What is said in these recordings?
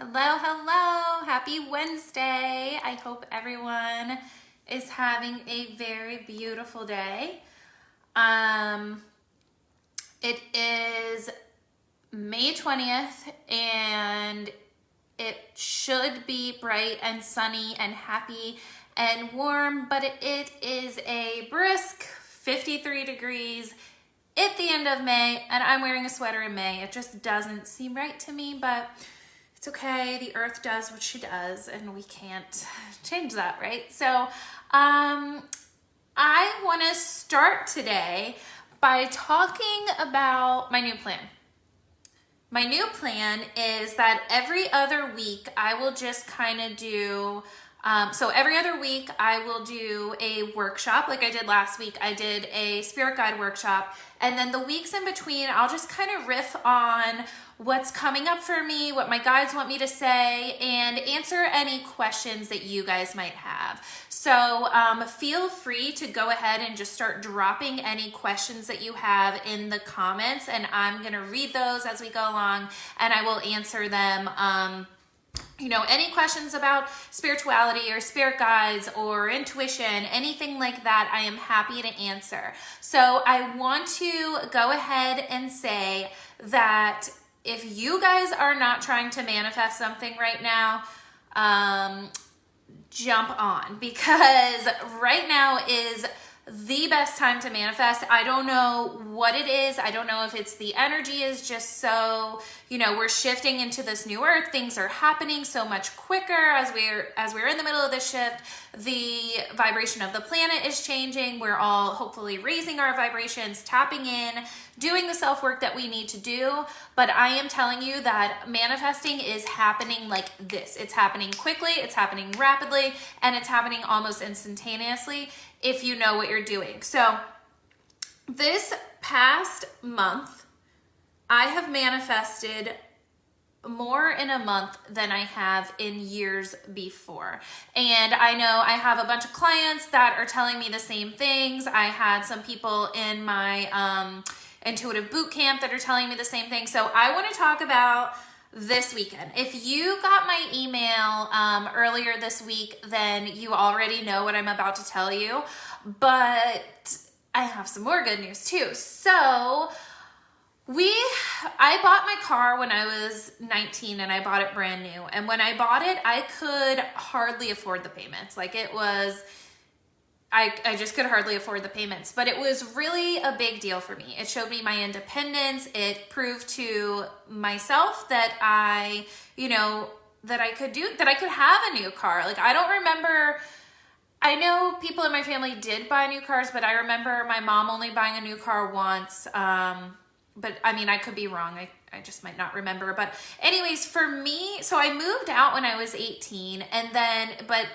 Hello, hello. Happy Wednesday. I hope everyone is having a very beautiful day. It is May 20th and it should be bright and sunny and happy and warm, but it is a brisk 53 degrees at the end of May, and I'm wearing a sweater in May. It just doesn't seem right to me, but it's okay. The earth does what she does, and we can't change that, right? So I want to start today by talking about my new plan. My new plan is that every other week I will just kind of do, so every other week I will do a workshop. Like I did last week, I did a spirit guide workshop. And then the weeks in between, I'll just kind of riff on what's coming up for me, what my guides want me to say, and answer any questions that you guys might have. So feel free to go ahead and just start dropping any questions that you have in the comments, and I'm gonna read those as we go along, and I will answer them. Any questions about spirituality or spirit guides or intuition, anything like that, I am happy to answer. So I want to go ahead and say that if you guys are not trying to manifest something right now, jump on, because right now is the best time to manifest. I don't know what it is. I don't know if it's the energy is just so, we're shifting into this new earth. Things are happening so much quicker as we're in the middle of this shift. The vibration of the planet is changing. We're all hopefully raising our vibrations, tapping in, doing the self-work that we need to do. But I am telling you that manifesting is happening like this. It's happening quickly, it's happening rapidly, and it's happening almost instantaneously if you know what you're doing. So this past month, I have manifested more in a month than I have in years before. And I know I have a bunch of clients that are telling me the same things. I had some people in my intuitive boot camp that are telling me the same thing. So I want to talk about this weekend. If you got my email earlier this week, then you already know what I'm about to tell you, but I have some more good news too. So I bought my car when I was 19 and I bought it brand new. And when I bought it, I could hardly afford the payments. Like it was, I just could hardly afford the payments, but it was really a big deal for me. It showed me my independence. It proved to myself that I could have a new car. Like I don't remember, I know people in my family did buy new cars, but I remember my mom only buying a new car once. But I mean, I could be wrong. I just might not remember. But anyways, for me, so I moved out when I was 18, and then, but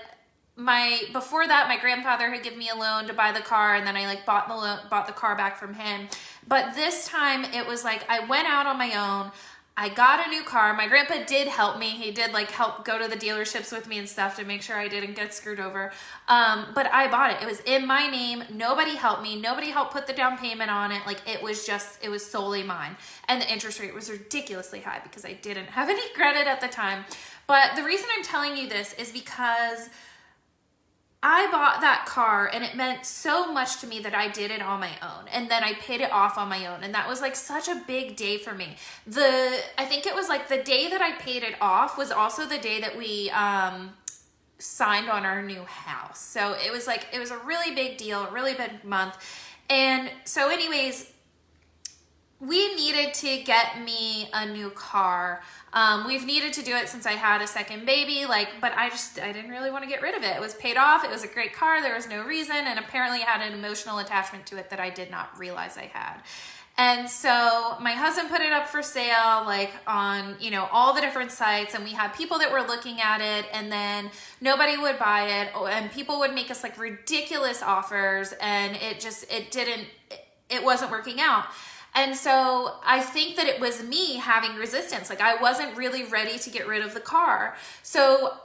before that, my grandfather had given me a loan to buy the car, and then I bought the car back from him. But this time it was like I went out on my own. I got a new car. My grandpa did help me. He did help go to the dealerships with me and stuff to make sure I didn't get screwed over. But I bought it. It was in my name. Nobody helped me. Nobody helped put the down payment on it. It was solely mine. And the interest rate was ridiculously high because I didn't have any credit at the time. But the reason I'm telling you this is because I bought that car and it meant so much to me that I did it on my own, and then I paid it off on my own, and that was such a big day for me. I think it was the day that I paid it off was also the day that we signed on our new house. So it was a really big deal, a really big month. And so anyways, we needed to get me a new car. We've needed to do it since I had a second baby, but I didn't really want to get rid of it. It was paid off. It was a great car. There was no reason. And apparently it had an emotional attachment to it that I did not realize I had. And so my husband put it up for sale, on, all the different sites. And we had people that were looking at it, and then nobody would buy it. And people would make us ridiculous offers, and it wasn't working out. And so I think that it was me having resistance. I wasn't really ready to get rid of the car. So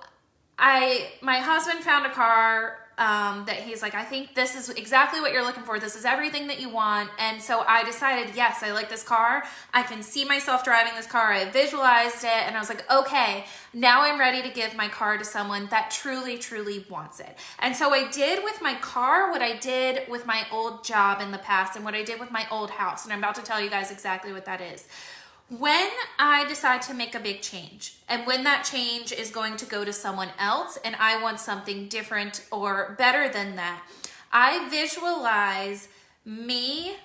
my husband found a car that he's like, I think this is exactly what you're looking for. This is everything that you want. And so I decided, yes, I like this car. I can see myself driving this car. I visualized it. And I was like, okay, now I'm ready to give my car to someone that truly, truly wants it. And so I did with my car what I did with my old job in the past and what I did with my old house. And I'm about to tell you guys exactly what that is. When I decide to make a big change, and when that change is going to go to someone else and I want something different or better than that, I visualize me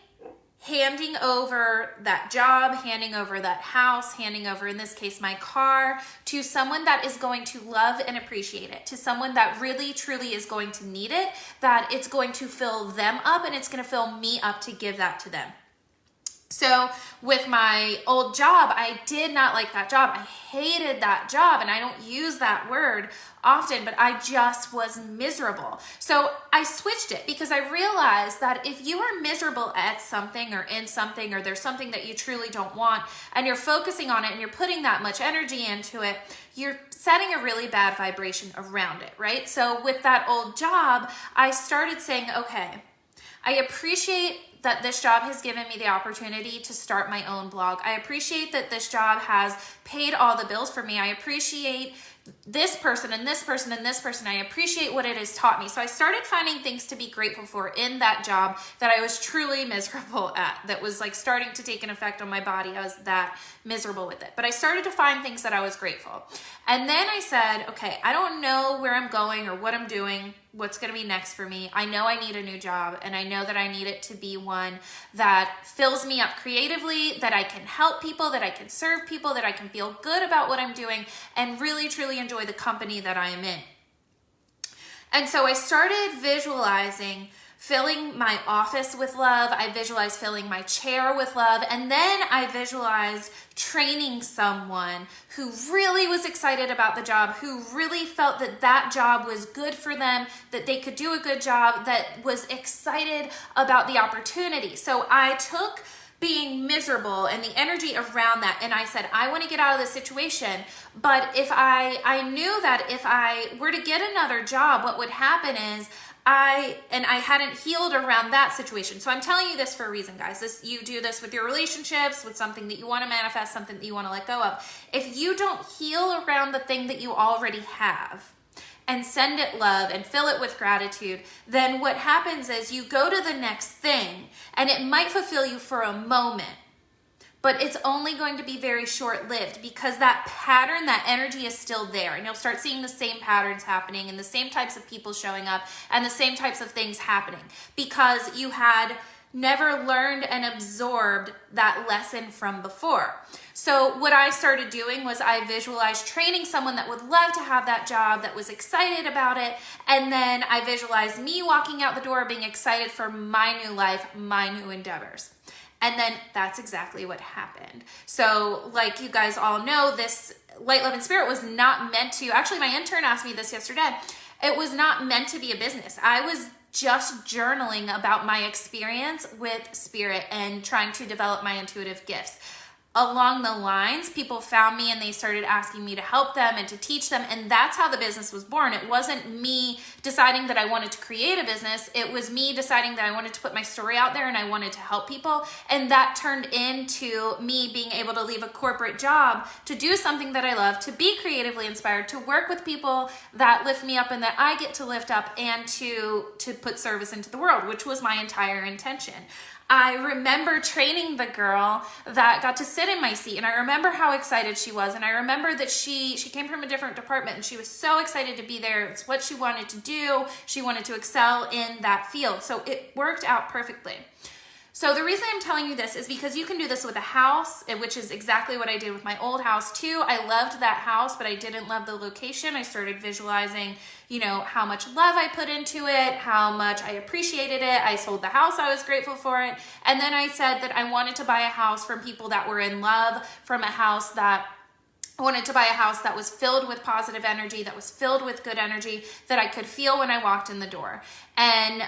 handing over that job, handing over that house, handing over, in this case, my car, to someone that is going to love and appreciate it, to someone that really, truly is going to need it, that it's going to fill them up and it's going to fill me up to give that to them. So with my old job, I did not like that job. I hated that job, and I don't use that word often, but I just was miserable. So I switched it because I realized that if you are miserable at something or in something, or there's something that you truly don't want, and you're focusing on it and you're putting that much energy into it, you're setting a really bad vibration around it, right? So with that old job, I started saying, okay, I appreciate that this job has given me the opportunity to start my own blog. I appreciate that this job has paid all the bills for me. I appreciate this person and this person and this person. I appreciate what it has taught me. So I started finding things to be grateful for in that job that I was truly miserable at, that was like starting to take an effect on my body. I was that miserable with it. But I started to find things that I was grateful. And then I said, okay, I don't know where I'm going or what I'm doing, what's going to be next for me. I know I need a new job, and I know that I need it to be one that fills me up creatively, that I can help people, that I can serve people, that I can feel good about what I'm doing and really, truly enjoy the company that I am in. And so I started visualizing filling my office with love. I visualized filling my chair with love. And then I visualized training someone who really was excited about the job, who really felt that that job was good for them, that they could do a good job, that was excited about the opportunity. So I took being miserable and the energy around that, and I said, I want to get out of this situation, but if I knew that if I were to get another job, what would happen is I hadn't healed around that situation. So I'm telling you this for a reason, guys. You do this with your relationships, with something that you want to manifest, something that you want to let go of. If you don't heal around the thing that you already have and send it love and fill it with gratitude, then what happens is you go to the next thing and it might fulfill you for a moment, but it's only going to be very short-lived because that pattern, that energy is still there. And you'll start seeing the same patterns happening and the same types of people showing up and the same types of things happening because you had never learned and absorbed that lesson from before. So what I started doing was I visualized training someone that would love to have that job, that was excited about it. And then I visualized me walking out the door being excited for my new life, my new endeavors. And then that's exactly what happened. So like you guys all know, this Light, Love, and Spirit was not meant to, actually my intern asked me this yesterday, it was not meant to be a business. I was just journaling about my experience with spirit and trying to develop my intuitive gifts. Along the lines, people found me and they started asking me to help them and to teach them. And that's how the business was born. It wasn't me deciding that I wanted to create a business. It was me deciding that I wanted to put my story out there and I wanted to help people. And that turned into me being able to leave a corporate job to do something that I love, to be creatively inspired, to work with people that lift me up and that I get to lift up, and to put service into the world, which was my entire intention. I remember training the girl that got to sit in my seat, and I remember how excited she was, and I remember that she came from a different department and she was so excited to be there. It's what she wanted to do. She wanted to excel in that field. So it worked out perfectly. So the reason I'm telling you this is because you can do this with a house, which is exactly what I did with my old house too. I loved that house, but I didn't love the location. I started visualizing, how much love I put into it, how much I appreciated it. I sold the house. I was grateful for it. And then I said that I wanted to buy a house from people that were in love, I wanted to buy a house that was filled with positive energy, that was filled with good energy, that I could feel when I walked in the door. And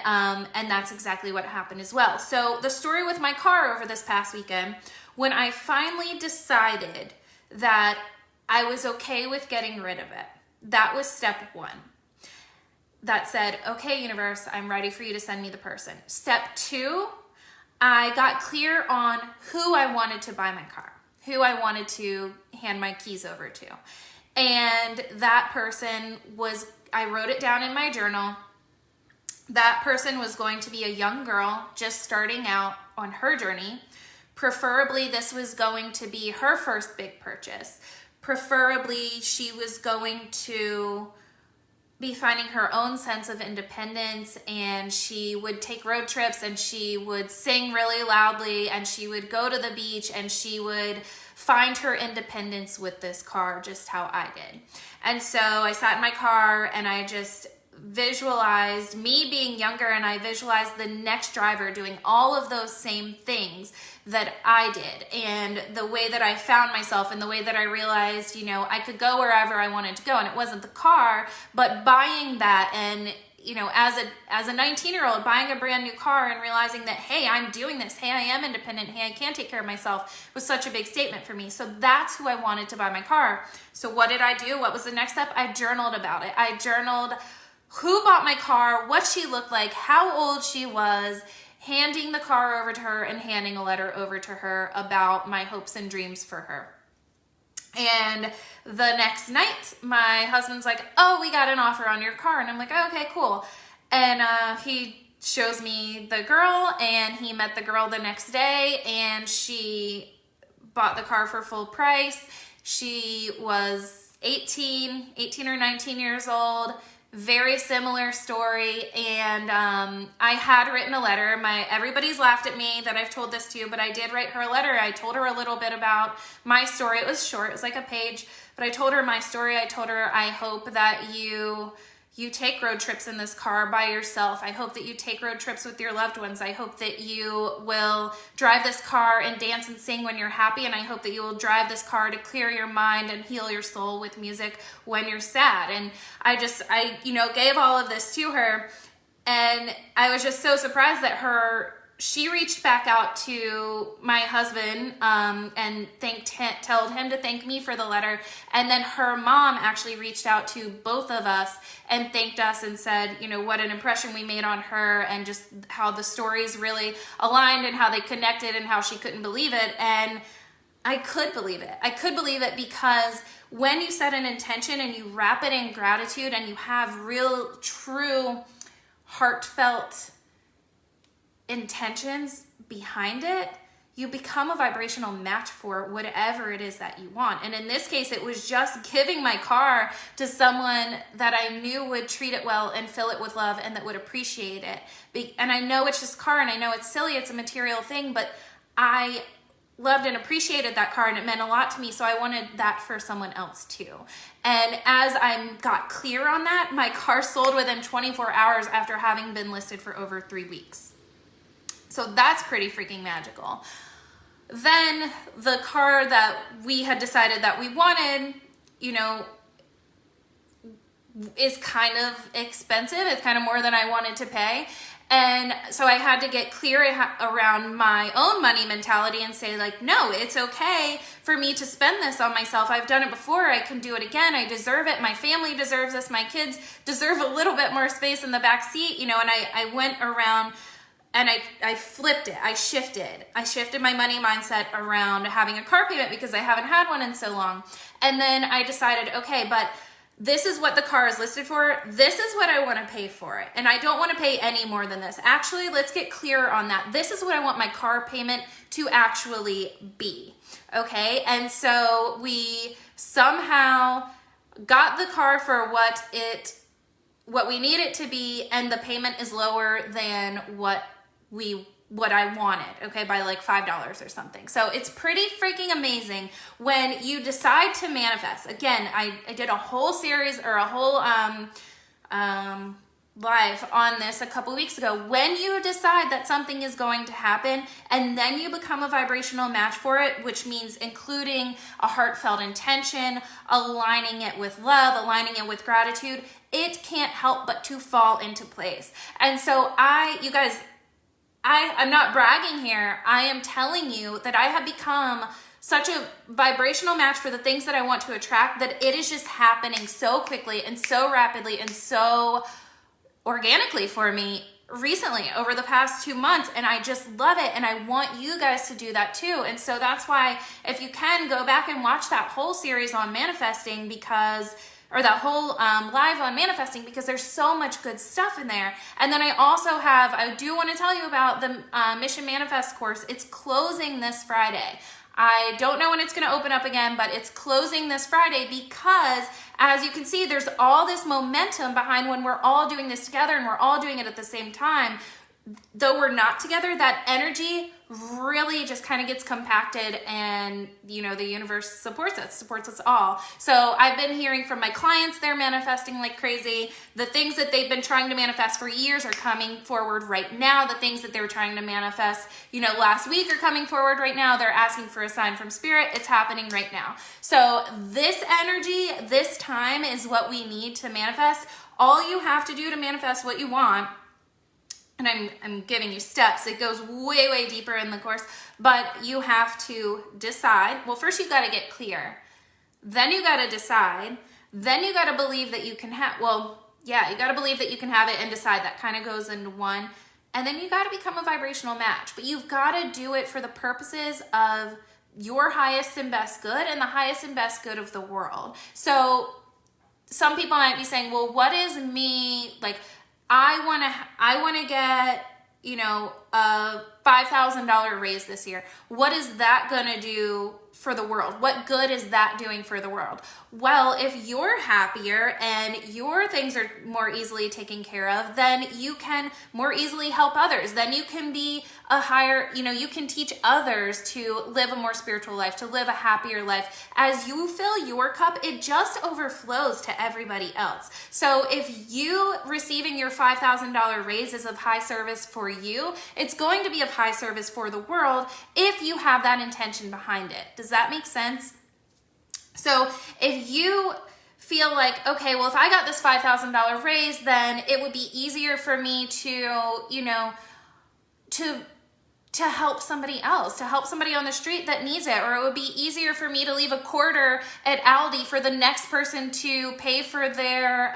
that's exactly what happened as well. So the story with my car over this past weekend, when I finally decided that I was okay with getting rid of it, that was step one. that said, okay, universe, I'm ready for you to send me the person. Step 2, I got clear on who I wanted to buy my car, who I wanted to hand my keys over to. And that person was, I wrote it down in my journal. That person was going to be a young girl just starting out on her journey. Preferably, this was going to be her first big purchase. Preferably, she was going to be finding her own sense of independence, and she would take road trips, and she would sing really loudly, and she would go to the beach, and she would find her independence with this car, just how I did. And so I sat in my car and I just visualized me being younger, and I visualized the next driver doing all of those same things that I did, and the way that I found myself, and the way that I realized, you know, I could go wherever I wanted to go. And it wasn't the car, but buying that, and you know, as a 19-year-old buying a brand new car and realizing that, hey, I'm doing this, hey, I am independent, hey, I can take care of myself, was such a big statement for me. So that's who I wanted to buy my car. So what did I do? What was the next step? I journaled about it. I journaled who bought my car, what she looked like, how old she was, handing the car over to her and handing a letter over to her about my hopes and dreams for her. And the next night, my husband's like, oh, we got an offer on your car. And I'm like, oh, okay, cool. And he shows me the girl, and he met the girl the next day, and she bought the car for full price. She was 18 or 19 years old. Very similar story. And I had written a letter. Everybody's laughed at me that I've told this to you, but I did write her a letter. I told her a little bit about my story. It was short, it was like a page, but I told her my story. I told her, I hope that you take road trips in this car by yourself. I hope that you take road trips with your loved ones. I hope that you will drive this car and dance and sing when you're happy. And I hope that you will drive this car to clear your mind and heal your soul with music when you're sad. And I gave all of this to her. And I was just so surprised that she reached back out to my husband and told him to thank me for the letter. And then her mom actually reached out to both of us and thanked us and said, you know, what an impression we made on her, and just how the stories really aligned and how they connected and how she couldn't believe it. And I could believe it. I could believe it because when you set an intention and you wrap it in gratitude and you have real, true, heartfelt intentions behind it, you become a vibrational match for whatever it is that you want. And in this case, it was just giving my car to someone that I knew would treat it well and fill it with love and that would appreciate it. And I know it's just a car, and I know it's silly, it's a material thing, but I loved and appreciated that car, and it meant a lot to me, so I wanted that for someone else too. And as I got clear on that, my car sold within 24 hours after having been listed for over 3 weeks. So that's pretty freaking magical. Then the car that we had decided that we wanted, you know, is kind of expensive. It's kind of more than I wanted to pay. And so I had to get clear around my own money mentality and say, like, no, it's okay for me to spend this on myself. I've done it before. I can do it again. I deserve it. My family deserves this. My kids deserve a little bit more space in the back seat, you know. And I went around and I flipped it. I shifted my money mindset around having a car payment because I haven't had one in so long. And then I decided, okay, but this is what the car is listed for. This is what I want to pay for it. And I don't want to pay any more than this. Actually, let's get clear on that. This is what I want my car payment to actually be. Okay. And so we somehow got the car for what we need it to be. And the payment is lower than what I wanted, okay, by like $5 or something. So it's pretty freaking amazing when you decide to manifest. Again, I did a whole series or a whole live on this a couple weeks ago. When you decide that something is going to happen and then you become a vibrational match for it, which means including a heartfelt intention, aligning it with love, aligning it with gratitude, it can't help but to fall into place. And so I'm not bragging here. I am telling you that I have become such a vibrational match for the things that I want to attract that it is just happening so quickly and so rapidly and so organically for me recently over the past 2 months, and I just love it, and I want you guys to do that too. And so that's why, if you can, go back and watch that whole series on manifesting, because or that whole live on manifesting, because there's so much good stuff in there. And then I do want to tell you about the Mission Manifest course. It's closing this Friday. I don't know when it's going to open up again, but it's closing this Friday because, as you can see, there's all this momentum behind when we're all doing this together and we're all doing it at the same time. Though we're not together, that energy really just kind of gets compacted, and the universe supports us all. So I've been hearing from my clients, they're manifesting like crazy. The things that they've been trying to manifest for years are coming forward right now. The things that they were trying to manifest, last week are coming forward right now. They're asking for a sign from spirit. It's happening right now. So this energy, this time is what we need to manifest. All you have to do to manifest what you want, and I'm giving you steps. It goes way, way deeper in the course, but you have to decide. Well, first you got to get clear. Then you got to decide. Then you got to believe that you can have, you got to believe that you can have it and decide. That kind of goes into one. And then you got to become a vibrational match, but you've got to do it for the purposes of your highest and best good and the highest and best good of the world. So some people might be saying, well, what is me, like, I want to get, a $5,000 raise this year. What is that going to do for the world? What good is that doing for the world? Well, if you're happier and your things are more easily taken care of, then you can more easily help others. Then you can be a higher, you can teach others to live a more spiritual life, to live a happier life. As you fill your cup, it just overflows to everybody else. So if you receiving your $5,000 raise is of high service for you, it's going to be of high service for the world if you have that intention behind it. Does that make sense? So if you feel like, okay, well, if I got this $5,000 raise, then it would be easier for me to, to help somebody else, to help somebody on the street that needs it. Or it would be easier for me to leave a quarter at Aldi for the next person to pay for their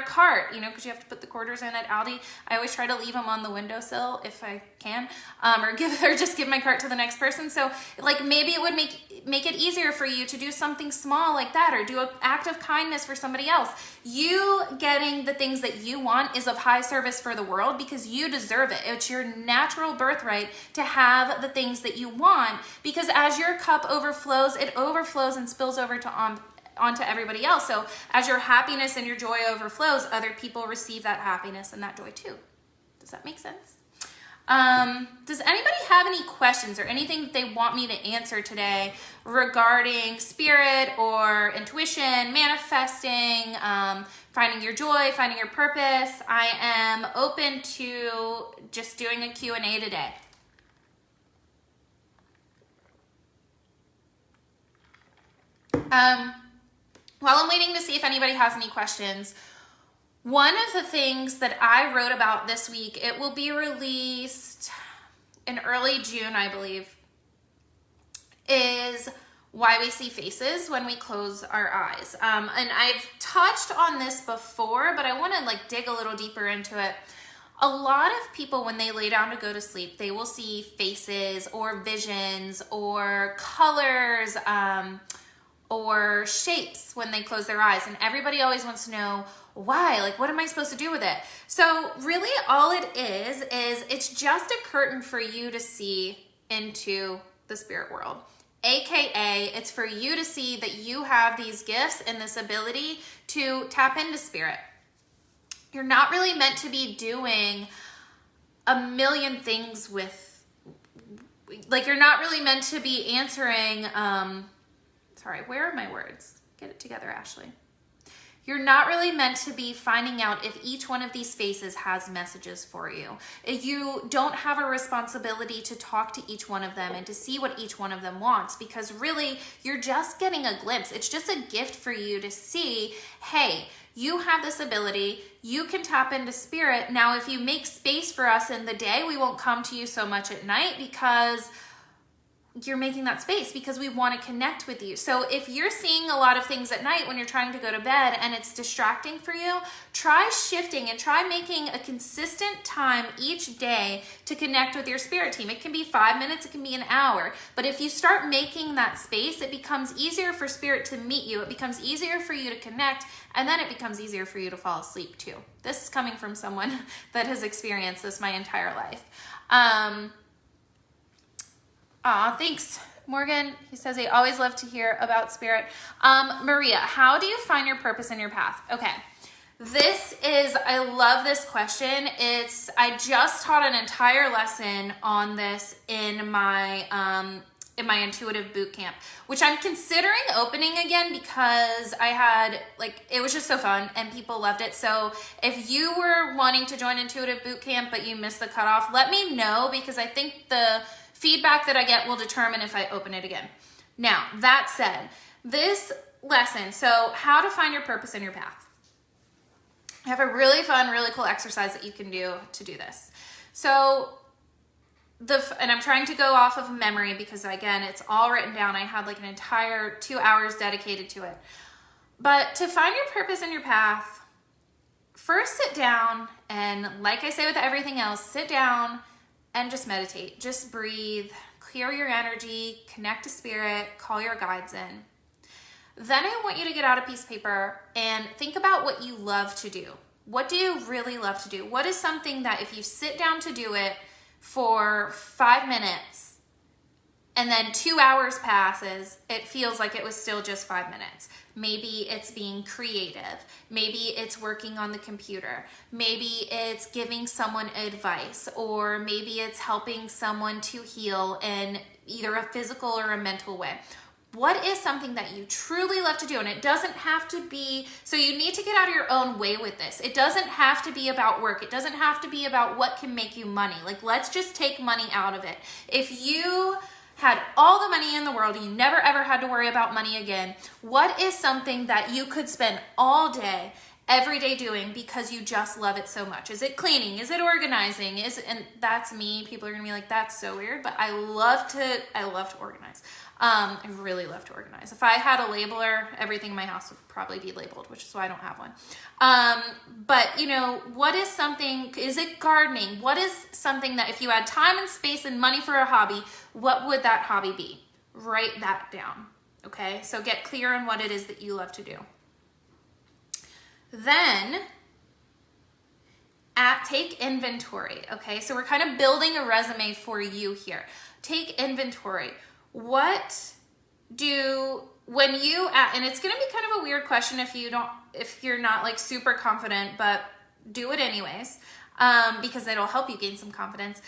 cart, because you have to put the quarters in at Aldi. I always try to leave them on the windowsill if I can, or just give my cart to the next person. So like maybe it would make it easier for you to do something small like that, or do an act of kindness for somebody else. You getting the things that you want is of high service for the world because you deserve it. It's your natural birthright to have the things that you want, because as your cup overflows, it overflows and spills over onto everybody else. So as your happiness and your joy overflows, other people receive that happiness and that joy too. Does that make sense? Does anybody have any questions or anything that they want me to answer today regarding spirit or intuition, manifesting, finding your joy, finding your purpose? I am open to just doing a Q&A today. While I'm waiting to see if anybody has any questions, one of the things that I wrote about this week, it will be released in early June, I believe, is why we see faces when we close our eyes. And I've touched on this before, but I want to dig a little deeper into it. A lot of people, when they lay down to go to sleep, they will see faces or visions or colors, or shapes when they close their eyes. And everybody always wants to know why, what am I supposed to do with it? So really all it is it's just a curtain for you to see into the spirit world. AKA, it's for you to see that you have these gifts and this ability to tap into spirit. You're not really meant to be doing a million things with, you're not really meant to be answering, sorry, where are my words? Get it together, Ashley. You're not really meant to be finding out if each one of these faces has messages for you. You don't have a responsibility to talk to each one of them and to see what each one of them wants, because really you're just getting a glimpse. It's just a gift for you to see, hey, you have this ability, you can tap into spirit. Now, if you make space for us in the day, we won't come to you so much at night because you're making that space because we want to connect with you. So if you're seeing a lot of things at night when you're trying to go to bed and it's distracting for you, try shifting and try making a consistent time each day to connect with your spirit team. It can be 5 minutes, it can be an hour. But if you start making that space, it becomes easier for spirit to meet you. It becomes easier for you to connect, and then it becomes easier for you to fall asleep too. This is coming from someone that has experienced this my entire life. Thanks, Morgan. He says, I always love to hear about spirit. Maria, how do you find your purpose in your path? Okay. I love this question. I just taught an entire lesson on this in my intuitive boot camp, which I'm considering opening again because it was just so fun and people loved it. So if you were wanting to join intuitive boot camp, but you missed the cutoff, let me know, because I think the feedback that I get will determine if I open it again. Now, that said, this lesson, so how to find your purpose in your path. I have a really fun, really cool exercise that you can do to do this. So, and I'm trying to go off of memory because, again, it's all written down. I had like an entire 2 hours dedicated to it. But to find your purpose in your path, first sit down and, like I say with everything else, sit down and just meditate. Just breathe, clear your energy, connect to spirit, call your guides in. Then I want you to get out a piece of paper and think about what you love to do. What do you really love to do? What is something that if you sit down to do it for 5 minutes and then 2 hours passes, it feels like it was still just 5 minutes? Maybe it's being creative. Maybe it's working on the computer. Maybe it's giving someone advice, or maybe it's helping someone to heal in either a physical or a mental way. What is something that you truly love to do? And it doesn't have to be, so you need to get out of your own way with this. It doesn't have to be about work. It doesn't have to be about what can make you money. Like, let's just take money out of it. If you had all the money in the world and you never ever had to worry about money again, what is something that you could spend all day, every day doing because you just love it so much? Is it cleaning? Is it organizing? And that's me. People are gonna be like, that's so weird, but I love to organize. I really love to organize. If I had a labeler, everything in my house would probably be labeled, which is why I don't have one. But what is something, is it gardening? What is something that if you had time and space and money for a hobby, what would that hobby be? Write that down, okay? So get clear on what it is that you love to do. Then take inventory, okay? So we're kind of building a resume for you here. Take inventory. And it's going to be kind of a weird question if you're not like super confident, but do it anyways, because it'll help you gain some confidence.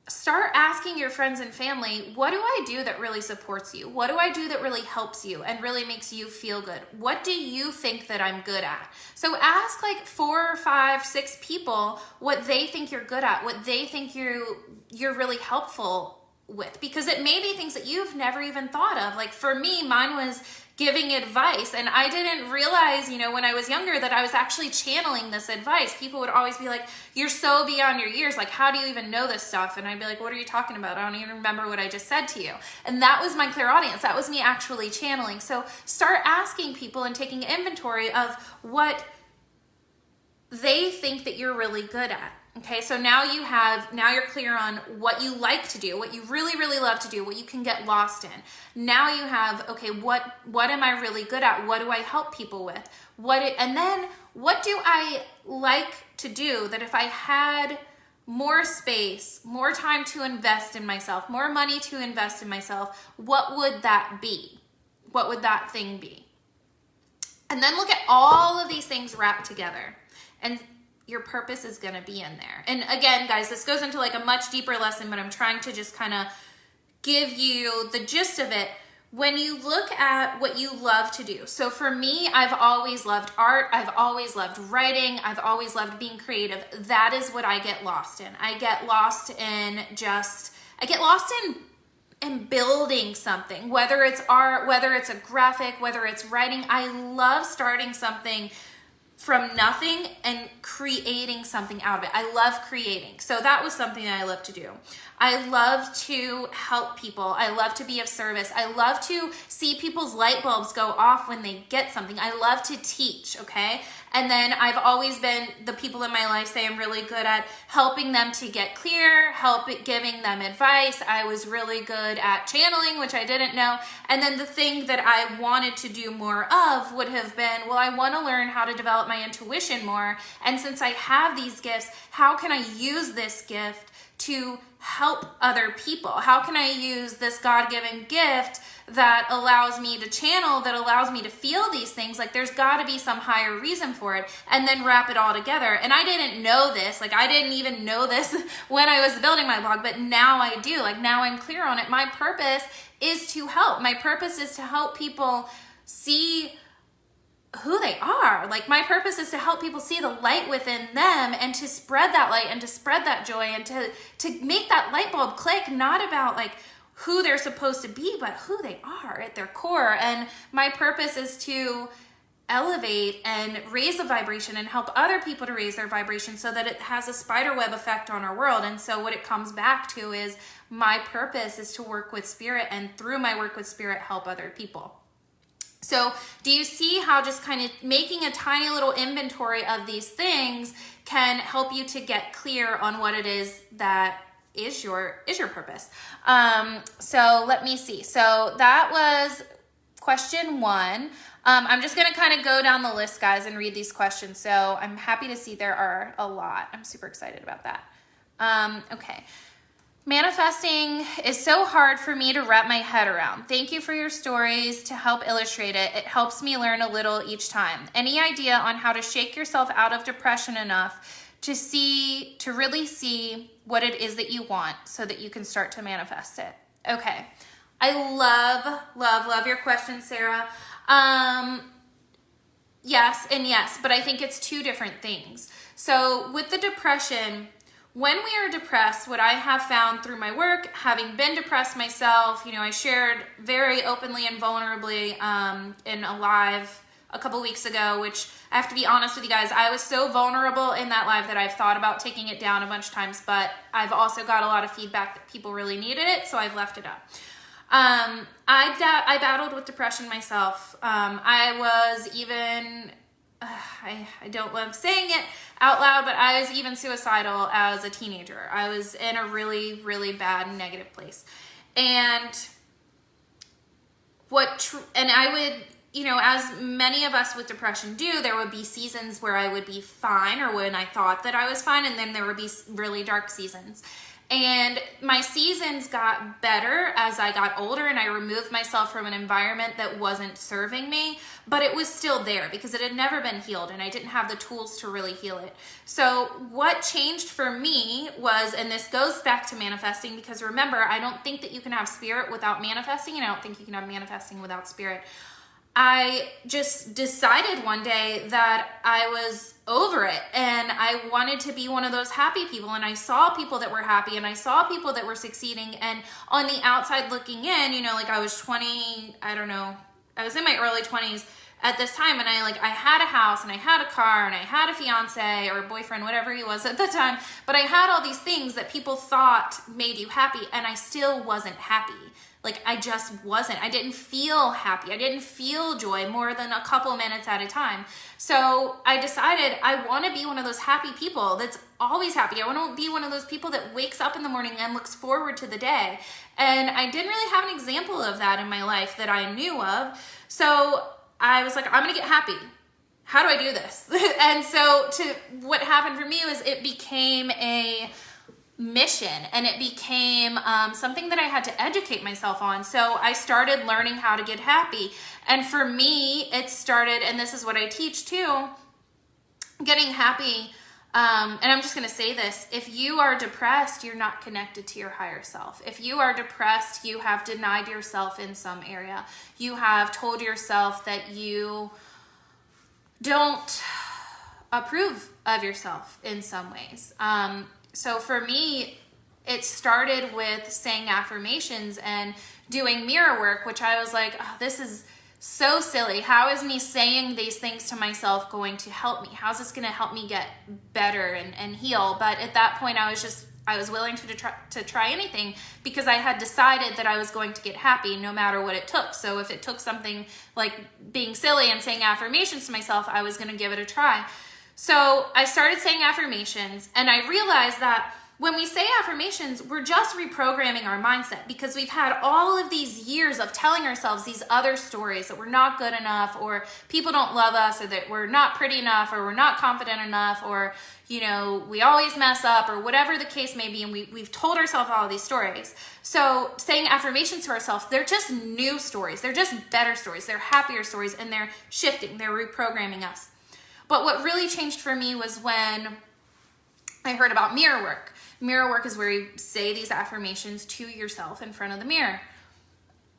Start asking your friends and family, what do I do that really supports you? What do I do that really helps you and really makes you feel good? What do you think that I'm good at? So ask like 4, 5, 6 people what they think you're good at, what they think you're really helpful with, because it may be things that you've never even thought of. Like for me, mine was giving advice, and I didn't realize, when I was younger, that I was actually channeling this advice. People would always be like, you're so beyond your years, like how do you even know this stuff? And I'd be like, what are you talking about? I don't even remember what I just said to you. And that was my clairaudience. That was me actually channeling. So start asking people and taking inventory of what they think that you're really good at. Okay, so now you're clear on what you like to do, what you really, really love to do, what you can get lost in. Now you have, okay, what am I really good at? What do I help people with? And then what do I like to do that if I had more space, more time to invest in myself, more money to invest in myself, what would that be? What would that thing be? And then look at all of these things wrapped together, and your purpose is going to be in there. And again, guys, this goes into like a much deeper lesson, but I'm trying to just kind of give you the gist of it. When you look at what you love to do. So for me, I've always loved art. I've always loved writing. I've always loved being creative. That is what I get lost in. I get lost in building something, whether it's art, whether it's a graphic, whether it's writing. I love starting something from nothing and creating something out of it. I love creating. So that was something that I love to do. I love to help people. I love to be of service. I love to see people's light bulbs go off when they get something. I love to teach, okay? And then I've always been, the people in my life say I'm really good at helping them to get clear, giving them advice. I was really good at channeling, which I didn't know. And then the thing that I wanted to do more of would have been, well, I want to learn how to develop my intuition more. And since I have these gifts, how can I use this gift to help other people? How can I use this God-given gift that allows me to channel, that allows me to feel these things? Like, there's got to be some higher reason for it, and then wrap it all together. And I didn't know this. Like, I didn't even know this when I was building my blog, but now I do. Like, now I'm clear on it. My purpose is to help. My purpose is to help people see who they are. Like, my purpose is to help people see the light within them and to spread that light and to spread that joy and to make that light bulb click, not about like who they're supposed to be, but who they are at their core. And my purpose is to elevate and raise the vibration and help other people to raise their vibration so that it has a spider web effect on our world. And so what it comes back to is my purpose is to work with spirit, and through my work with spirit, help other people. So do you see how just kind of making a tiny little inventory of these things can help you to get clear on what it is that is your purpose? So let me see. So that was question 1. I'm just going to kind of go down the list, guys, and read these questions. So I'm happy to see there are a lot. I'm super excited about that. Okay. Manifesting is so hard for me to wrap my head around. Thank you for your stories to help illustrate it. It helps me learn a little each time. Any idea on how to shake yourself out of depression enough to really see what it is that you want so that you can start to manifest it? Okay. I love your question, Sarah. Yes and yes, but I think it's two different things. So with the depression, when we are depressed, what I have found through my work, having been depressed myself, I shared very openly and vulnerably in a live a couple weeks ago, which I have to be honest with you guys, I was so vulnerable in that live that I've thought about taking it down a bunch of times, but I've also got a lot of feedback that people really needed it, so I've left it up. I battled with depression myself. I was even... I don't love saying it out loud, but I was even suicidal as a teenager. I was in a really, really bad and negative place. And I would, as many of us with depression do, there would be seasons where I would be fine, or when I thought that I was fine, and then there would be really dark seasons. And my seasons got better as I got older and I removed myself from an environment that wasn't serving me, but it was still there because it had never been healed and I didn't have the tools to really heal it. So what changed for me was, and this goes back to manifesting, because remember, I don't think that you can have spirit without manifesting, and I don't think you can have manifesting without spirit. I just decided one day that I was over it and I wanted to be one of those happy people, and I saw people that were happy and I saw people that were succeeding, and on the outside looking in, like I was 20, I don't know, I was in my early 20s at this time, and I had a house and I had a car and I had a fiance or a boyfriend, whatever he was at the time, but I had all these things that people thought made you happy, and I still wasn't happy. Like, I just wasn't. I didn't feel happy. I didn't feel joy more than a couple minutes at a time. So I decided I want to be one of those happy people that's always happy. I want to be one of those people that wakes up in the morning and looks forward to the day. And I didn't really have an example of that in my life that I knew of. So I was like, I'm going to get happy. How do I do this? And so what happened for me was it became a mission, and it became something that I had to educate myself on. So I started learning how to get happy. And for me, it started, and this is what I teach too, getting happy. And I'm just going to say this. If you are depressed, you're not connected to your higher self. If you are depressed, you have denied yourself in some area. You have told yourself that you don't approve of yourself in some ways. So for me, it started with saying affirmations and doing mirror work, which I was like, oh, this so silly. How is me saying these things to myself going to help me? How's this going to help me get better and heal? But at that point, I was willing to try anything, because I had decided that I was going to get happy no matter what it took. So if it took something like being silly and saying affirmations to myself, I was going to give it a try. So I started saying affirmations, and I realized that when we say affirmations, we're just reprogramming our mindset, because we've had all of these years of telling ourselves these other stories that we're not good enough, or people don't love us, or that we're not pretty enough, or we're not confident enough, or, you know, we always mess up, or whatever the case may be. And we've told ourselves all of these stories. So saying affirmations to ourselves, they're just new stories. They're just better stories. They're happier stories, and they're shifting. They're reprogramming us. But what really changed for me was when I heard about mirror work. Mirror work is where you say these affirmations to yourself in front of the mirror.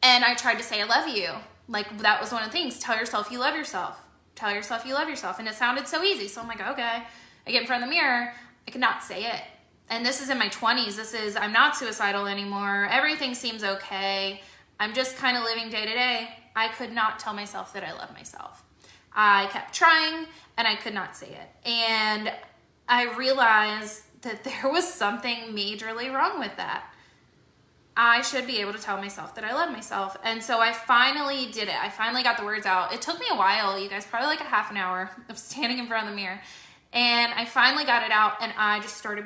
And I tried to say, I love you. Like, that was one of the things. Tell yourself you love yourself. Tell yourself you love yourself. And it sounded so easy. So I'm like, okay. I get in front of the mirror. I could not say it. And this is in my 20s. I'm not suicidal anymore. Everything seems okay. I'm just kind of living day to day. I could not tell myself that I love myself. I kept trying, and I could not say it. And I realized that there was something majorly wrong with that. I should be able to tell myself that I love myself. And so I finally did it. I finally got the words out. It took me a while, you guys, probably like a half an hour of standing in front of the mirror. And I finally got it out, and I just started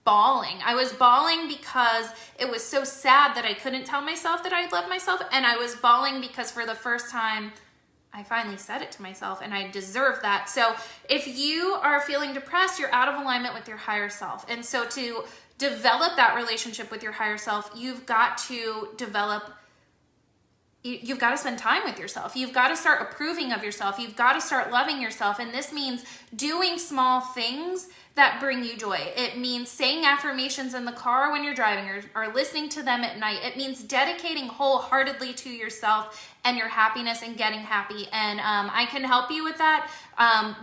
bawling. I was bawling because it was so sad that I couldn't tell myself that I loved myself. And I was bawling because for the first time, I finally said it to myself, and I deserve that. So if you are feeling depressed, you're out of alignment with your higher self. And so to develop that relationship with your higher self, you've got to spend time with yourself. You've got to start approving of yourself. You've got to start loving yourself. And this means doing small things that bring you joy. It means saying affirmations in the car when you're driving, or listening to them at night. It means dedicating wholeheartedly to yourself and your happiness and getting happy. And I can help you with that.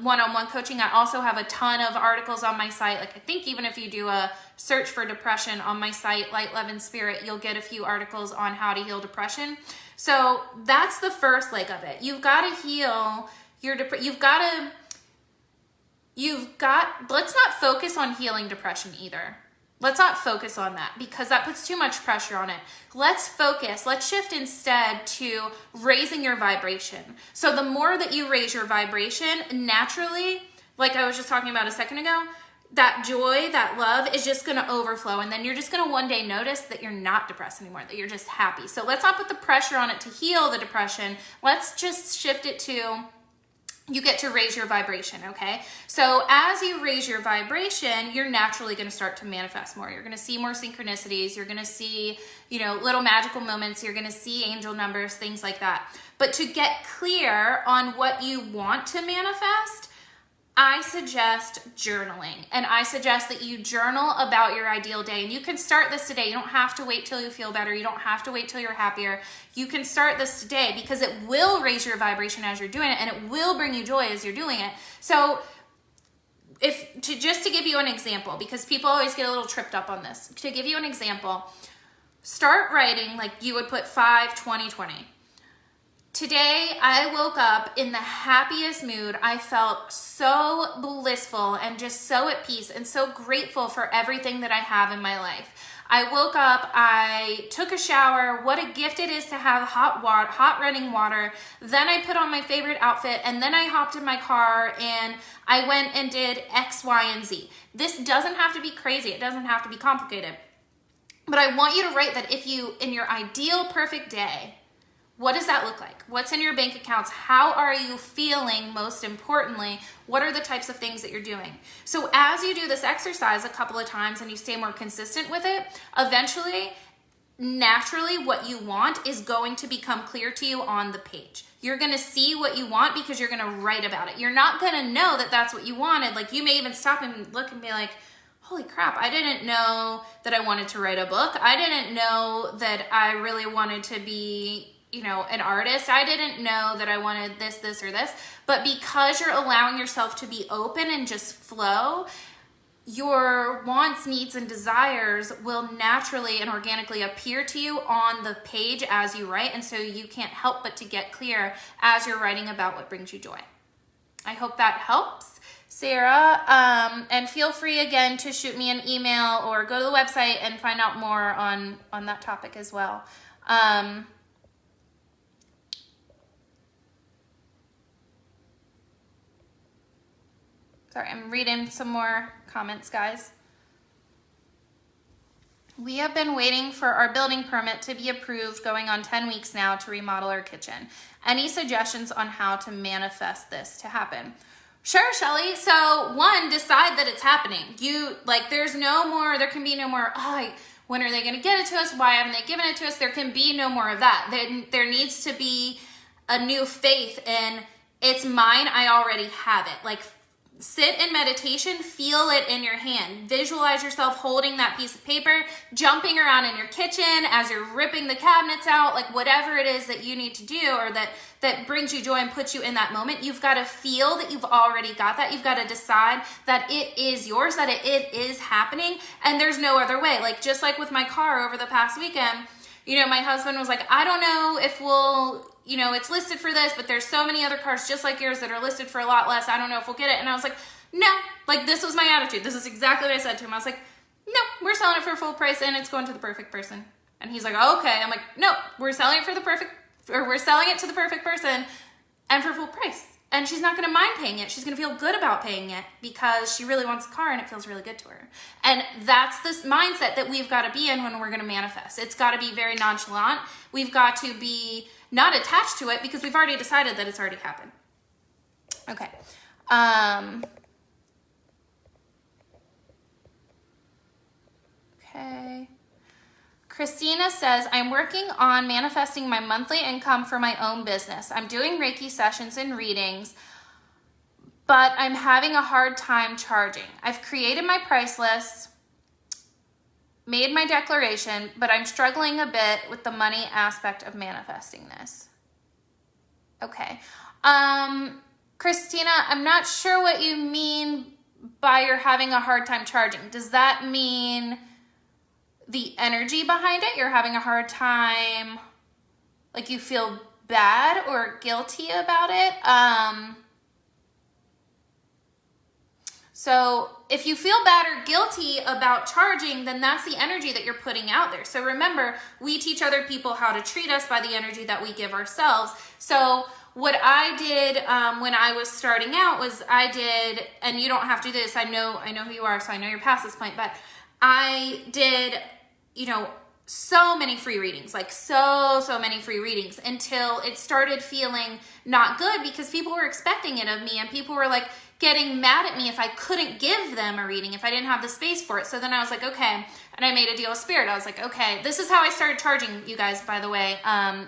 One-on-one coaching. I also have a ton of articles on my site. Like, I think even if you do a search for depression on my site, Light, Love, and Spirit, you'll get a few articles on how to heal depression. So that's the first leg of it. You've got to heal your depression. Let's not focus on healing depression either. Let's not focus on that, because that puts too much pressure on it. Let's shift instead to raising your vibration. So the more that you raise your vibration, naturally, like I was just talking about a second ago, that joy, that love is just going to overflow. And then you're just going to one day notice that you're not depressed anymore, that you're just happy. So let's not put the pressure on it to heal the depression. Let's just shift it to, you get to raise your vibration, okay? So as you raise your vibration, you're naturally going to start to manifest more. You're going to see more synchronicities. You're going to see, little magical moments. You're going to see angel numbers, things like that. But to get clear on what you want to manifest, I suggest journaling, and I suggest that you journal about your ideal day. And you can start this today. You don't have to wait till you feel better. You don't have to wait till you're happier. You can start this today, because it will raise your vibration as you're doing it, and it will bring you joy as you're doing it. So just to give you an example, because people always get a little tripped up on this. To give you an example, start writing like you would put 5/20/20. Today, I woke up in the happiest mood. I felt so blissful and just so at peace and so grateful for everything that I have in my life. I woke up, I took a shower. What a gift it is to have hot running water. Then I put on my favorite outfit, and then I hopped in my car and I went and did X, Y, and Z. This doesn't have to be crazy. It doesn't have to be complicated. But I want you to write that in your ideal perfect day, what does that look like? What's in your bank accounts? How are you feeling? Most importantly, what are the types of things that you're doing? So as you do this exercise a couple of times and you stay more consistent with it, eventually, naturally, what you want is going to become clear to you on the page. You're going to see what you want because you're going to write about it. You're not going to know that that's what you wanted. Like, you may even stop and look and be like, holy crap, I didn't know that I wanted to write a book. I didn't know that I really wanted to be an artist. I didn't know that I wanted this, or this. But because you're allowing yourself to be open and just flow, your wants, needs, and desires will naturally and organically appear to you on the page as you write. And so you can't help but to get clear as you're writing about what brings you joy. I hope that helps, Sarah. And feel free again to shoot me an email or go to the website and find out more on that topic as well. Sorry, I'm reading some more comments, guys. We have been waiting for our building permit to be approved going on 10 weeks now to remodel our kitchen. Any suggestions on how to manifest this to happen? Sure, Shelly. So one, decide that it's happening. There can be no more, when are they going to get it to us? Why haven't they given it to us? There can be no more of that. There needs to be a new faith in, it's mine, I already have it. Like, sit in meditation, feel it in your hand. Visualize yourself holding that piece of paper, jumping around in your kitchen as you're ripping the cabinets out, like whatever it is that you need to do or that brings you joy and puts you in that moment. You've got to feel that you've already got that. You've got to decide that it is yours, that it is happening, and there's no other way. Like, just like with my car over the past weekend, my husband was like, I don't know if it's listed for this, but there's so many other cars just like yours that are listed for a lot less. I don't know if we'll get it. And I was like, no, like, this was my attitude. This is exactly what I said to him. I was like, no, we're selling it for full price and it's going to the perfect person. And he's like, okay. I'm like, no, we're selling it to the perfect person and for full price. And she's not going to mind paying it. She's going to feel good about paying it because she really wants a car and it feels really good to her. And that's this mindset that we've got to be in when we're going to manifest. It's got to be very nonchalant. We've got to be not attached to it because we've already decided that it's already happened. Okay. Okay. Christina says, I'm working on manifesting my monthly income for my own business. I'm doing Reiki sessions and readings, but I'm having a hard time charging. I've created my price list, made my declaration, but I'm struggling a bit with the money aspect of manifesting this. Okay. Christina, I'm not sure what you mean by you're having a hard time charging. Does that mean the energy behind it? You're having a hard time, like you feel bad or guilty about it? So if you feel bad or guilty about charging, then that's the energy that you're putting out there. So remember, we teach other people how to treat us by the energy that we give ourselves. So what I did when I was starting out was and you don't have to do this, I know who you are, so I know you're past this point, but I did, so many free readings, like so many free readings until it started feeling not good because people were expecting it of me and people were like getting mad at me if I couldn't give them a reading, if I didn't have the space for it. So then I was like, okay. And I made a deal with Spirit. I was like, okay, this is how I started charging, you guys, by the way.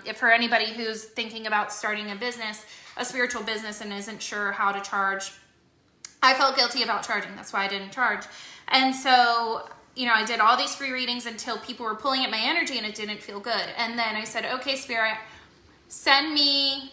If for anybody who's thinking about starting a business, a spiritual business, and isn't sure how to charge, I felt guilty about charging. That's why I didn't charge. And so, I did all these free readings until people were pulling at my energy and it didn't feel good. And then I said, okay, Spirit, send me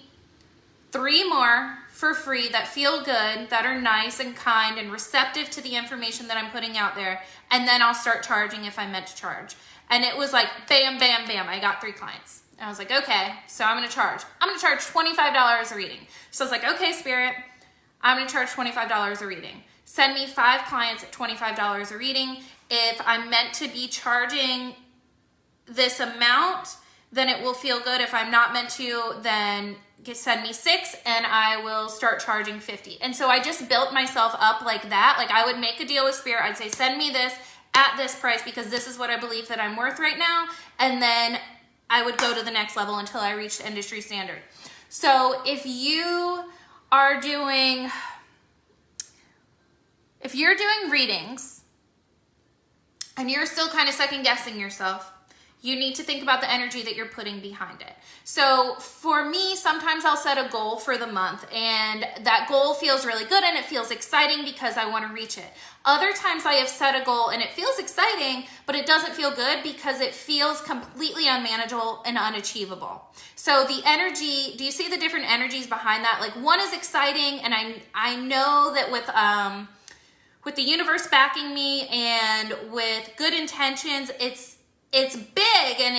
3 more for free that feel good, that are nice and kind and receptive to the information that I'm putting out there. And then I'll start charging if I'm meant to charge. And it was like, bam, bam, bam. I got 3 clients. And I was like, okay, so I'm going to charge. I'm going to charge $25 a reading. So I was like, okay, Spirit, I'm going to charge $25 a reading. Send me 5 clients at $25 a reading. If I'm meant to be charging this amount, then it will feel good. If I'm not meant to, then send me 6 and I will start charging 50. And so I just built myself up like that. Like, I would make a deal with Spirit. I'd say, send me this at this price because this is what I believe that I'm worth right now. And then I would go to the next level until I reached industry standard. So if you're doing readings and you're still kind of second guessing yourself, you need to think about the energy that you're putting behind it. So for me, sometimes I'll set a goal for the month and that goal feels really good and it feels exciting because I want to reach it. Other times I have set a goal and it feels exciting, but it doesn't feel good because it feels completely unmanageable and unachievable. So the energy, do you see the different energies behind that? Like, one is exciting, and I know that with the universe backing me and with good intentions, it's big and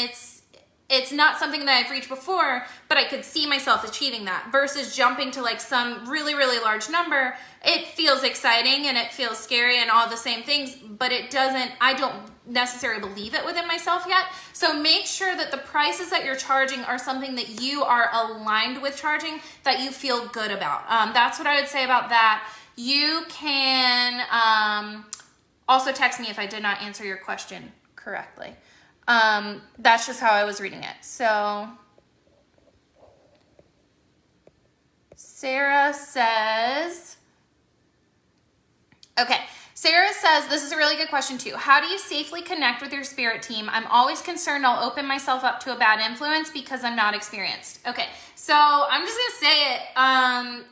it's not something that I've reached before, but I could see myself achieving that, versus jumping to like some really, really large number. It feels exciting and it feels scary and all the same things, but I don't necessarily believe it within myself yet. So make sure that the prices that you're charging are something that you are aligned with charging, that you feel good about. That's what I would say about that. You can also text me if I did not answer your question correctly. That's just how I was reading it. So Sarah says, this is a really good question too. How do you safely connect with your spirit team? I'm always concerned I'll open myself up to a bad influence because I'm not experienced. Okay, so I'm just gonna say it.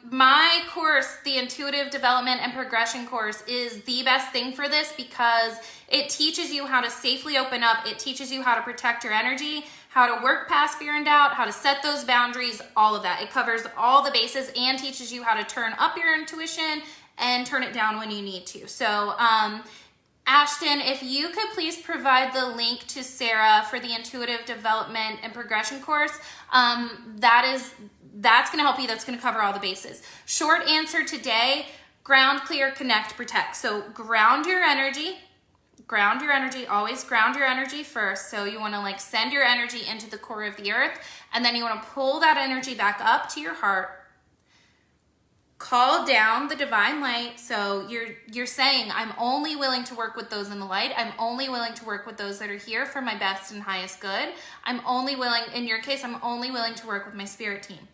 My course, the Intuitive Development and Progression course, is the best thing for this because it teaches you how to safely open up. It teaches you how to protect your energy, how to work past fear and doubt, how to set those boundaries, all of that. It covers all the bases and teaches you how to turn up your intuition and turn it down when you need to. So Ashton, if you could please provide the link to Sarah for the Intuitive Development and Progression course, that's gonna help you. That's gonna cover all the bases. Short answer today: ground, clear, connect, protect. So ground your energy, always ground your energy first. So you wanna like send your energy into the core of the earth, and then you wanna pull that energy back up to your heart. Call down the divine light. So you're saying, I'm only willing to work with those in the light. I'm only willing to work with those that are here for my best and highest good. I'm only willing to work with my spirit team.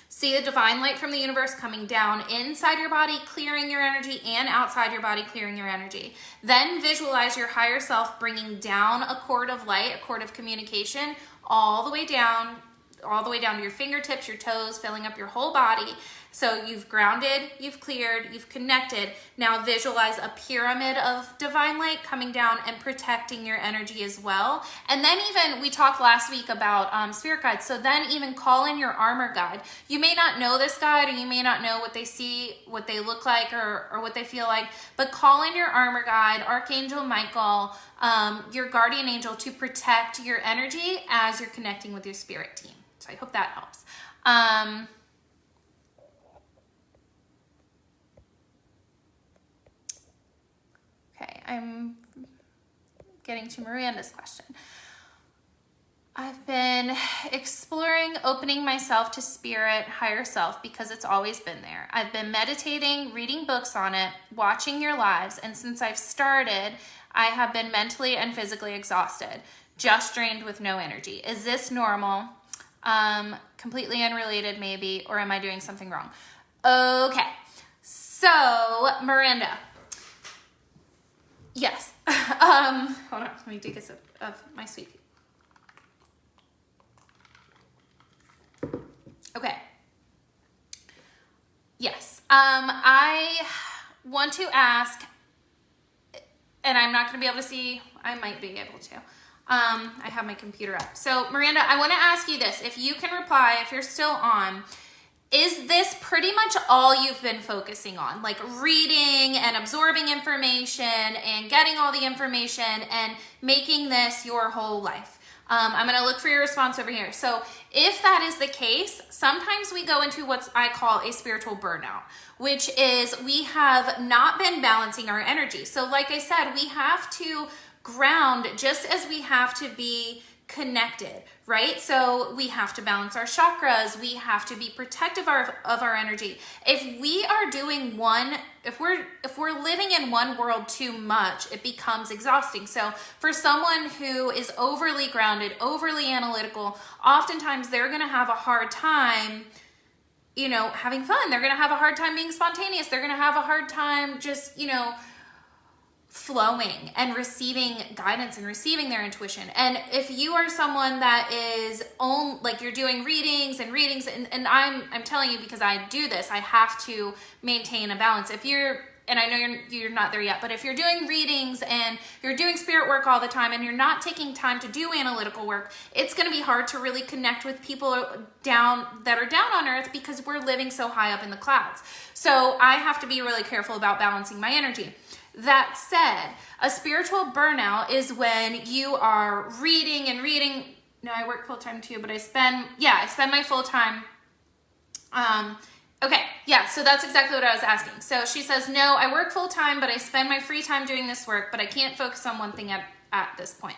See the divine light from the universe coming down inside your body, clearing your energy, and outside your body, clearing your energy. Then visualize your higher self bringing down a cord of light, a cord of communication, all the way down to your fingertips, your toes, filling up your whole body. So you've grounded, you've cleared, you've connected. Now visualize a pyramid of divine light coming down and protecting your energy as well. And then even, we talked last week about spirit guides. So then even call in your armor guide. You may not know this guide, or you may not know what they see, what they look like, or what they feel like, but call in your armor guide, Archangel Michael, your guardian angel, to protect your energy as you're connecting with your spirit team. So I hope that helps. Okay, I'm getting to Miranda's question. I've been exploring opening myself to spirit, higher self, because it's always been there. I've been meditating, reading books on it, watching your lives, and since I've started, I have been mentally and physically exhausted, just drained with no energy. Is this normal? Completely unrelated maybe, or am I doing something wrong? Okay, so Miranda. Yes. Hold on, let me take a sip of my sweet tea. Okay. Yes. I want to ask, and I'm not going to be able to see, I might be able to. I have my computer up. So Miranda, I want to ask you this. If you can reply, if you're still on, is this pretty much all you've been focusing on? Like reading and absorbing information and getting all the information and making this your whole life? I'm going to look for your response over here. So if that is the case, sometimes we go into what I call a spiritual burnout, which is we have not been balancing our energy. So like I said, we have to ground just as we have to be connected, right? So we have to balance our chakras. We have to be protective of our energy. If we are doing if we're living in one world too much, it becomes exhausting. So for someone who is overly grounded, overly analytical, oftentimes they're going to have a hard time, having fun. They're going to have a hard time being spontaneous. They're going to have a hard time just, flowing and receiving guidance and receiving their intuition. And if you are someone that is you're doing readings and I'm telling you, because I do this, I have to maintain a balance. If and I know you're not there yet, but if you're doing readings and you're doing spirit work all the time and you're not taking time to do analytical work, it's going to be hard to really connect with people that are down on earth because we're living so high up in the clouds. So I have to be really careful about balancing my energy. That said, a spiritual burnout is when you are reading and reading. No, I work full time too, but I spend my full time. Okay, yeah, so that's exactly what I was asking. So she says, no, I work full time, but I spend my free time doing this work, but I can't focus on one thing at this point.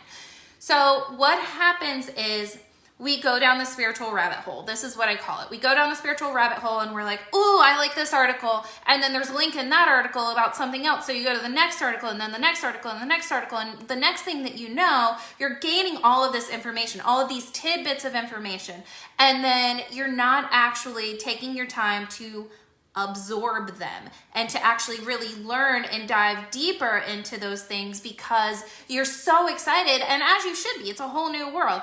So what happens is we go down the spiritual rabbit hole. This is what I call it. We go down the spiritual rabbit hole and we're like, ooh, I like this article. And then there's a link in that article about something else. So you go to the next article and then the next article and the next article. And the next thing that you know, you're gaining all of this information, all of these tidbits of information. And then you're not actually taking your time to absorb them and to actually really learn and dive deeper into those things because you're so excited. And as you should be, it's a whole new world.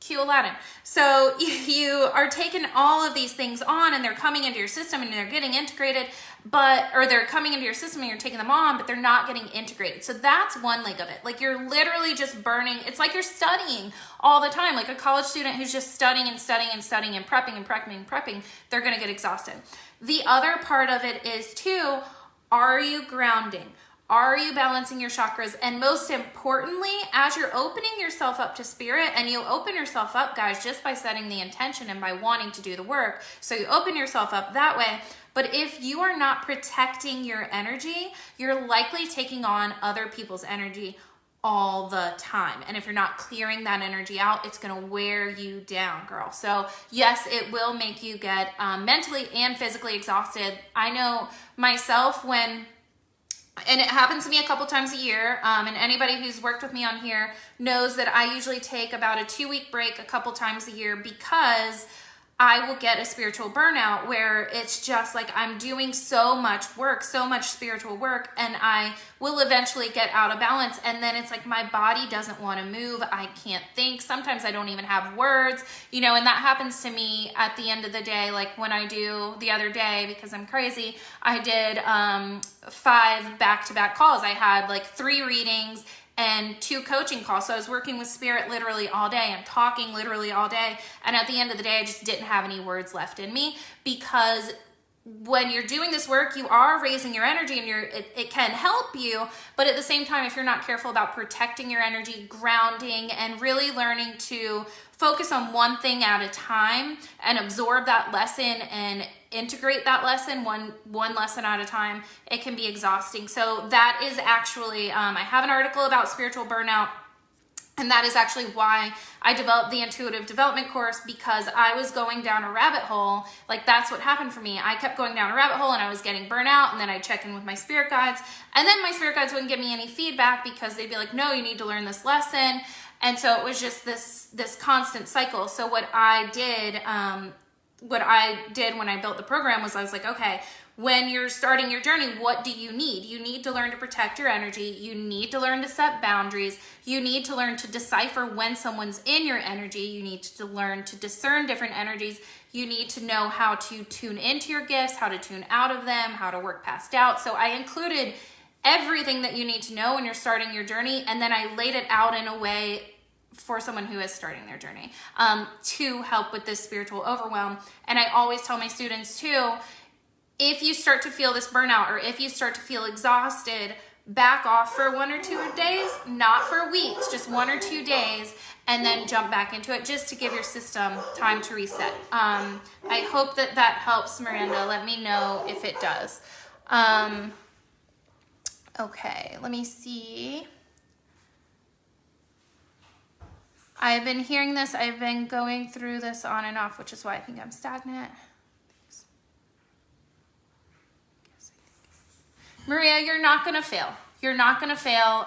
Cue Aladdin. So you are taking all of these things on and they're coming into your system and they're getting integrated, or they're coming into your system and you're taking them on, but they're not getting integrated. So that's one leg of it. Like you're literally just burning. It's like you're studying all the time. Like a college student who's just studying and studying and studying and prepping and prepping and prepping, they're going to get exhausted. The other part of it is too, are you grounding? Are you balancing your chakras? And most importantly, as you're opening yourself up to spirit, and you open yourself up, guys, just by setting the intention and by wanting to do the work. So you open yourself up that way. But if you are not protecting your energy, you're likely taking on other people's energy all the time. And if you're not clearing that energy out, it's going to wear you down, girl. So yes, it will make you get mentally and physically exhausted. I know myself and it happens to me a couple times a year, and anybody who's worked with me on here knows that I usually take about a 2-week break a couple times a year because I will get a spiritual burnout where it's just like I'm doing so much work, so much spiritual work, and I will eventually get out of balance. And then it's like my body doesn't want to move. I can't think. Sometimes I don't even have words, and that happens to me at the end of the day. Like when I do the other day, because I'm crazy, I did 5 back-to-back calls. I had like 3 readings and 2 coaching calls. So I was working with spirit literally all day and talking literally all day. And at the end of the day, I just didn't have any words left in me because when you're doing this work, you are raising your energy and it can help you. But at the same time, if you're not careful about protecting your energy, grounding, and really learning to focus on one thing at a time and absorb that lesson and integrate that lesson one lesson at a time, it can be exhausting. So that is actually, I have an article about spiritual burnout, and that is actually why I developed the intuitive development course, because I was going down a rabbit hole. Like that's what happened for me. I kept going down a rabbit hole and I was getting burnout, and then I'd check in with my spirit guides, and then my spirit guides wouldn't give me any feedback because they'd be like, no, you need to learn this lesson. And so it was just this constant cycle. So what I did when I built the program was I was like, okay, when you're starting your journey, what do you need? You need to learn to protect your energy. You need to learn to set boundaries. You need to learn to decipher when someone's in your energy. You need to learn to discern different energies. You need to know how to tune into your gifts, how to tune out of them, how to work past doubt. So I included everything that you need to know when you're starting your journey, and then I laid it out in a way for someone who is starting their journey to help with this spiritual overwhelm. And I always tell my students too, if you start to feel this burnout or if you start to feel exhausted, back off for 1 or 2 days, not for weeks, just 1 or 2 days, and then jump back into it just to give your system time to reset. I hope that helps, Miranda. Let me know if it does. Okay, let me see. I've been hearing this. I've been going through this on and off, which is why I think I'm stagnant. Maria, you're not going to fail. You're not going to fail.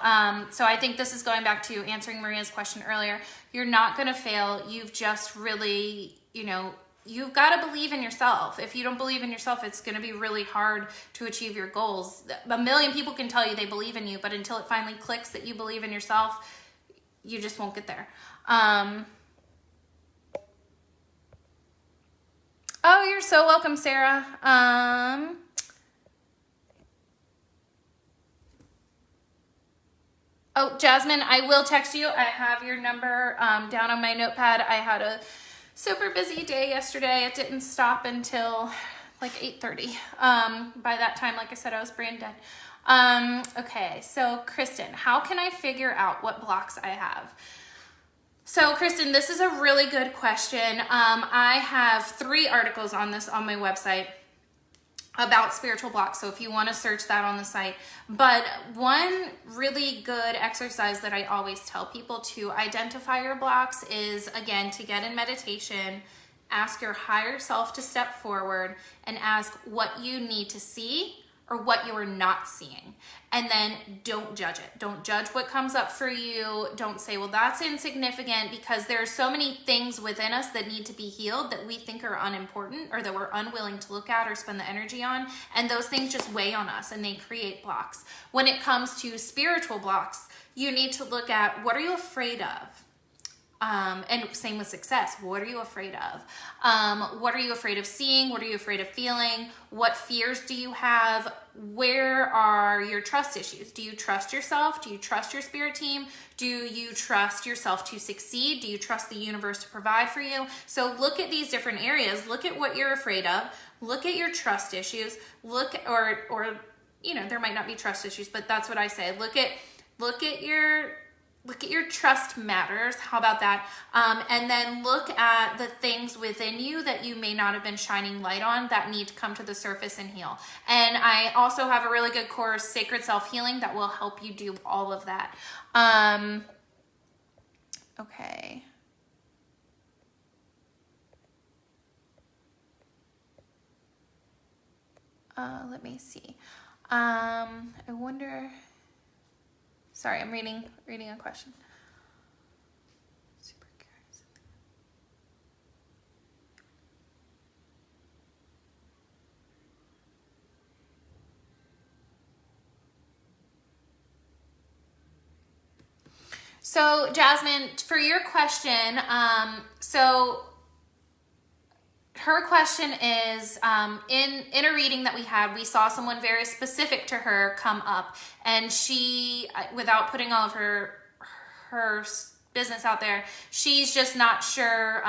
So I think this is going back to answering Maria's question earlier. You're not going to fail. You've just really, you've got to believe in yourself. If you don't believe in yourself, it's going to be really hard to achieve your goals. A million people can tell you they believe in you, but until it finally clicks that you believe in yourself, you just won't get there. Oh, you're so welcome, Sarah. Oh, Jasmine, I will text you. I have your number down on my notepad. I had a super busy day yesterday. It didn't stop until like 8:30. By that time, like I said, I was brain dead. Okay, so Kristen, how can I figure out what blocks I have? So Kristen, this is a really good question. I have 3 articles on this on my website about spiritual blocks, so if you want to search that on the site. But one really good exercise that I always tell people to identify your blocks is, again, to get in meditation, ask your higher self to step forward and ask what you need to see or what you are not seeing. And then don't judge it. Don't judge what comes up for you. Don't say, well, that's insignificant, because there are so many things within us that need to be healed that we think are unimportant or that we're unwilling to look at or spend the energy on. And those things just weigh on us and they create blocks. When it comes to spiritual blocks, you need to look at, what are you afraid of? And same with success. What are you afraid of? What are you afraid of seeing? What are you afraid of feeling? What fears do you have? Where are your trust issues? Do you trust yourself? Do you trust your spirit team? Do you trust yourself to succeed? Do you trust the universe to provide for you? So look at these different areas. Look at what you're afraid of. Look at your trust issues. Or you know, there might not be trust issues, but that's what I say. Look at your trust matters. How about that? And then look at the things within you that you may not have been shining light on that need to come to the surface and heal. And I also have a really good course, Sacred Self-Healing, that will help you do all of that. Okay. Let me see. I wonder... Sorry, I'm reading a question. Super curious. So Jasmine, for your question, so her question is, in a reading that we had, we saw someone very specific to her come up, and she, without putting all of her business out there, she's just not sure.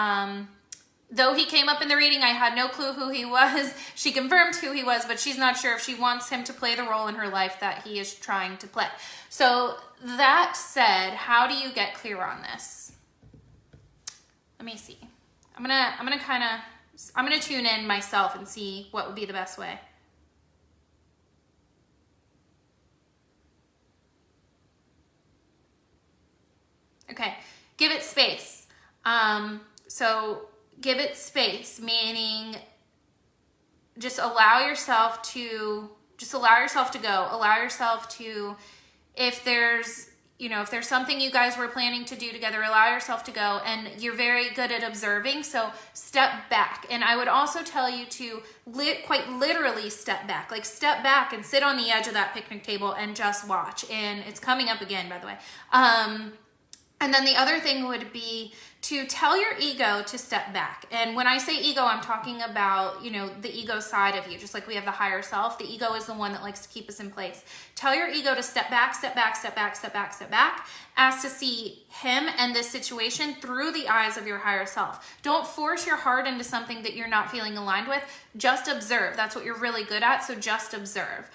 Though he came up in the reading, I had no clue who he was. She confirmed who he was, but she's not sure if she wants him to play the role in her life that he is trying to play. So that said, how do you get clear on this? Let me see. I'm gonna tune in myself and see what would be the best way. Okay, give it space. So give it space, meaning just allow yourself to go. Allow yourself to, if there's something you guys were planning to do together, allow yourself to go. And you're very good at observing, so step back. And I would also tell you to quite literally step back. Like, step back and sit on the edge of that picnic table and just watch. And it's coming up again, by the way. And then the other thing would be to tell your ego to step back. And when I say ego, I'm talking about, the ego side of you. Just like we have the higher self, the ego is the one that likes to keep us in place. Tell your ego to step back, step back, step back, step back, step back. Ask to see him and this situation through the eyes of your higher self. Don't force your heart into something that you're not feeling aligned with. Just observe. That's what you're really good at, so just observe.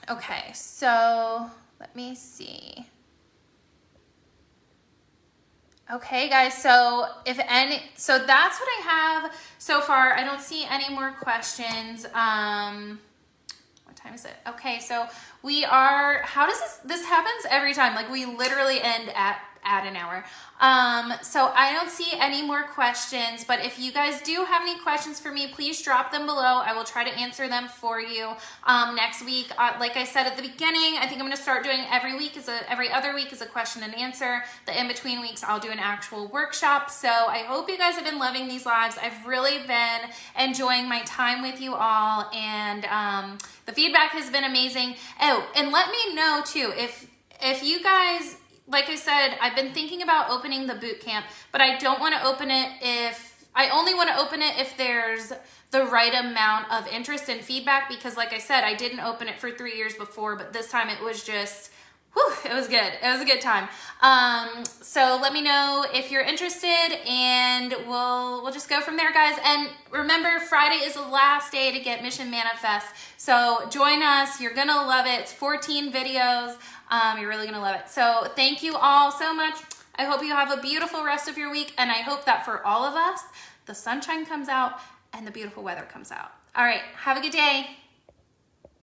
Okay, so let me see. Okay, guys, so so that's what I have so far. I don't see any more questions. What time is it? Okay, so how does this happens every time. Like, we literally end at an hour. So I don't see any more questions, but if you guys do have any questions for me, please drop them below. I will try to answer them for you next week. Like I said at the beginning, I think I'm going to start doing every other week is a question and answer. The in-between weeks, I'll do an actual workshop. So I hope you guys have been loving these lives. I've really been enjoying my time with you all, and the feedback has been amazing. Oh, and let me know too, if you guys, like I said, I've been thinking about opening the boot camp, but I don't want to open it I only want to open it if there's the right amount of interest and feedback, because like I said, I didn't open it for 3 years before, but this time it was just, Whew, it was good. It was a good time. So let me know if you're interested, and we'll just go from there, guys. And remember, Friday is the last day to get Mission Manifest. So join us. You're gonna love it. It's 14 videos. You're really gonna love it. So thank you all so much. I hope you have a beautiful rest of your week, and I hope that for all of us, the sunshine comes out and the beautiful weather comes out. All right, have a good day.